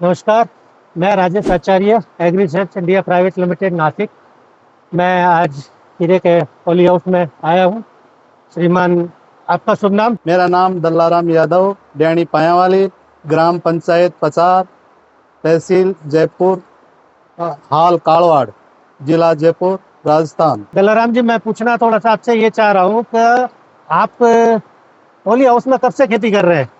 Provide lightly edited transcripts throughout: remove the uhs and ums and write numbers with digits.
नमस्कार, मैं Rajesh Acharya, agri research India private limited Nashik. मैं आज हीरे के पॉली हाउस में आया हूँ। श्रीमान, आपका शुभ नाम? मेरा नाम दल्लाराम यादव, डैनी पायावाली, ग्राम पंचायत पचार, तहसील जयपुर, हाल काड़वाड़, जिला जयपुर, राजस्थान। दलाराम जी, मैं पूछना थोड़ा सा आपसे ये चाह रहा हूँ कि आप पॉली हाउस में कब से खेती कर रहे हैं?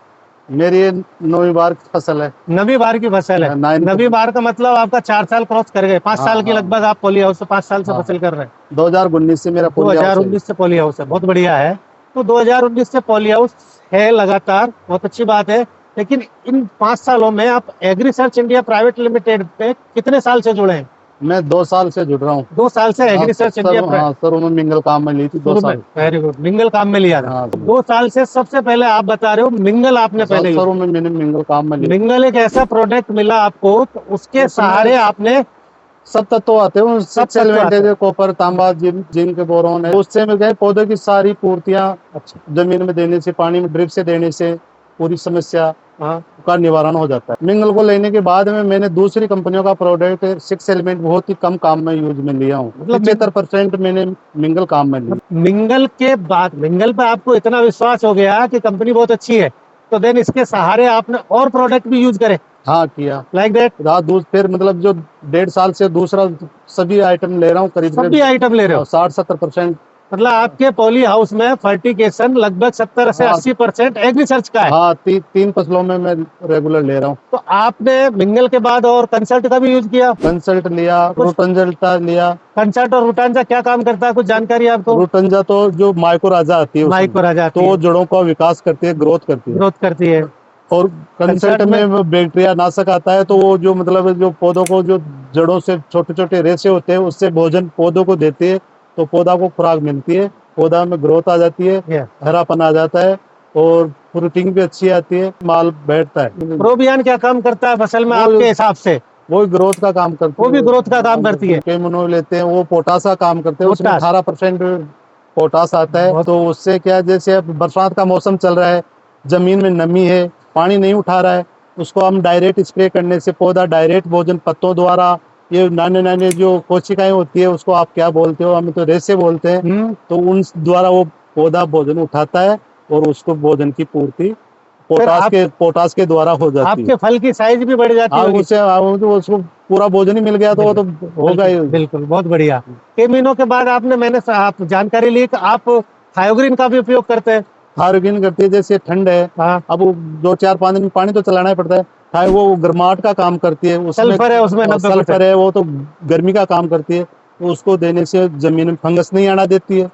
मेरी ये 9वीं बार की फसल है। नवी बार की फसल है? नवी बार का मतलब आपका 4 साल क्रॉस कर गए। 5 साल की लगभग आप पॉली हाउस से 5 साल से फसल कर रहे हैं। 2019 से मेरा पॉली हाउस है। 2019 से पॉली हाउस है, बहुत बढ़िया है। तो 2019 से पॉली हाउस है लगातार, बहुत अच्छी बात है। लेकिन इन 5 सालों में आप Agri research India private Limited पे कितने साल से जुड़े हैं? मैं 2 साल से जुड़ रहा हूँ। 2 साल से एग्री रिसर्च इंडिया सर उन्होंने मिंगल काम में ली थी 2 साल। वेरी गुड, मिंगल काम में लिया था। 2 साल से सबसे पहले आप बता रहे हो मिंगल आपने पहले सर मैंने मिंगल काम में ली। मिंगल एक ऐसा प्रोडक्ट मिला आपको, तो उसके सहारे आपने सब तत्व आते हैं, सब एलिमेंट कॉपर, तांबा, जिंक, बोरोन है। उससे में गए पौधे की सारी पूर्तियां जमीन में देने से, पानी में ड्रिप से देने से पूरी समस्या का निवारण हो जाता है। मिंगल को लेने के बाद में मैंने दूसरी कंपनियों का प्रोडक्ट 6 एलिमेंट बहुत ही कम काम में यूज में लिया हूँ। मतलब 75% मैंने मिंगल काम में लिया। मिंगल के बाद मिंगल पे आपको इतना विश्वास हो गया कि कंपनी बहुत अच्छी है, तो देन इसके सहारे आपने और प्रोडक्ट भी यूज करे? हाँ, किया। Like that. फिर मतलब जो 1.5 साल से दूसरा सभी आइटम ले रहा हूँ, करीब सभी आइटम ले रहे हो? 60-70%। मतलब आपके पॉली हाउस में फर्टिगेशन लगभग 70 से 80% एग्री रिसर्च का है। हाँ, 3 फसलों में मैं रेगुलर ले रहा हूँ। तो आपने मिंगल के बाद और कंसल्ट का भी यूज किया? कंसल्ट लिया, रूटंजा लिया। कंसल्ट और रूटंजा क्या काम करता है, कुछ जानकारी आपको? रूटंजा तो जो माइक्रोराजा आती है, माइक्रोराजा तो वो जड़ों का विकास करती है, ग्रोथ करती है। और कंसल्ट में बैक्टीरिया नाशक आता है, तो वो जो मतलब जो पौधों को जो जड़ों से छोटे छोटे रेशे होते हैं, उससे भोजन पौधों को देते हैं, तो पौधा को खुराक मिलती है, पौधा में ग्रोथ आ जाती है, हरापन आ जाता है और फ्रूटिंग भी अच्छी आती है, माल बैठता है। प्रोबियन क्या काम करता है फसल में आपके हिसाब से? वो ग्रोथ का काम करती है। वो भी ग्रोथ का काम करती है। केमनो लेते हैं, वो पोटास का काम करते हैं। उसमें 18% पोटास आता है। तो उससे क्या, जैसे अब बरसात का मौसम चल रहा है, जमीन में नमी है, पानी नहीं उठा रहा है, उसको हम डायरेक्ट स्प्रे करने से पौधा डायरेक्ट भोजन पत्तों द्वारा, ये नाने नाने जो कोशिकाएं होती है, उसको आप क्या बोलते हो, हम तो रेशे बोलते हैं, तो उन द्वारा वो पौधा भोजन उठाता है और उसको भोजन की पूर्ति पोटास के द्वारा हो जाती है। आपके फल की साइज भी बढ़ जाती है उससे, तो उसको पूरा भोजन ही मिल गया, तो वो तो होगा ही। बिल्कुल, बहुत बढ़िया। केमिनो के बाद मैंने आप जानकारी ली कि आप थायोग्रीन का भी उपयोग करते हैं? थायोग्रीन करती है, जैसे ठंड है, अब 2-4-5 दिन पानी तो चलाना ही पड़ता है। वो गर्माहट का काम करती है, सल्फर है उसमें, सल्फर है, वो तो गर्मी का काम करती है। तो उसको देने से जमीन में फंगस नहीं आना देती है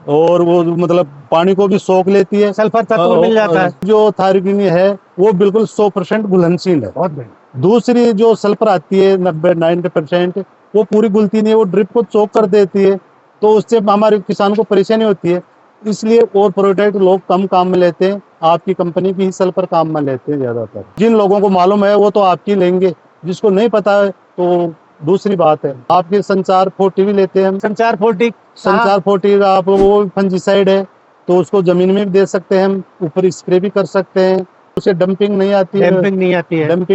और वो मतलब पानी को भी सोख लेती है, सल्फर तत्व मिल जाता है। जो थायोग्रीन है वो बिल्कुल 100% घुलनशील है। बहुत बढ़िया। दूसरी जो सल्फर आती है 90-90%, वो पूरी घुलती नहीं है, वो ड्रिप को चोक कर देती है, तो उससे हमारे किसान को परेशानी होती है। इसलिए और प्रोडक्ट लोग कम काम में लेते हैं, आपकी कंपनी की ही सल्फर काम में लेते हैं ज्यादातर। जिन लोगों को मालूम है वो तो आपकी लेंगे, जिसको नहीं पता है तो दूसरी बात है। आपके संचार 40 भी लेते हैं हम। संचार 40 आप वो फंजीसाइड है, तो उसको जमीन में भी दे सकते हैं हम, ऊपर स्प्रे भी कर सकते हैं। उसे डंपिंग नहीं आती है, डंपिंग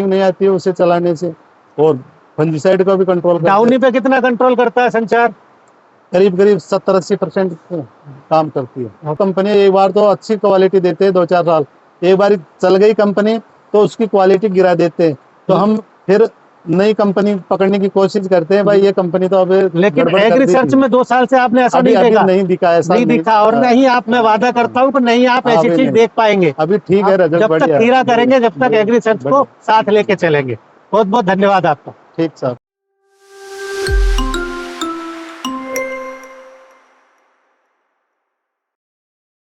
नहीं आती है उसे चलाने से। और फंजीसाइड का भी कंट्रोल करता है। डाउनी पे कितना कंट्रोल करता है संचार? करीब 70-80% काम करती है। कंपनी एक बार तो अच्छी क्वालिटी देते हैं, 2-4 साल, एक बार चल गई कंपनी तो उसकी क्वालिटी गिरा देते हैं, तो हम फिर नई कंपनी पकड़ने की कोशिश करते हैं। भाई ये कंपनी तो अब, लेकिन एग्री रिसर्च में 2 साल से आपने ऐसा नहीं देखा? नहीं दिखा, ऐसा नहीं दिखा। और नहीं, आप, मैं वादा करता हूँ कि नहीं आप ऐसी चीज देख पाएंगे। अभी ठीक है, जब तक खीरा करेंगे, जब तक एग्री रिसर्च को साथ लेके चलेंगे। बहुत बहुत धन्यवाद आपका। ठीक साहब।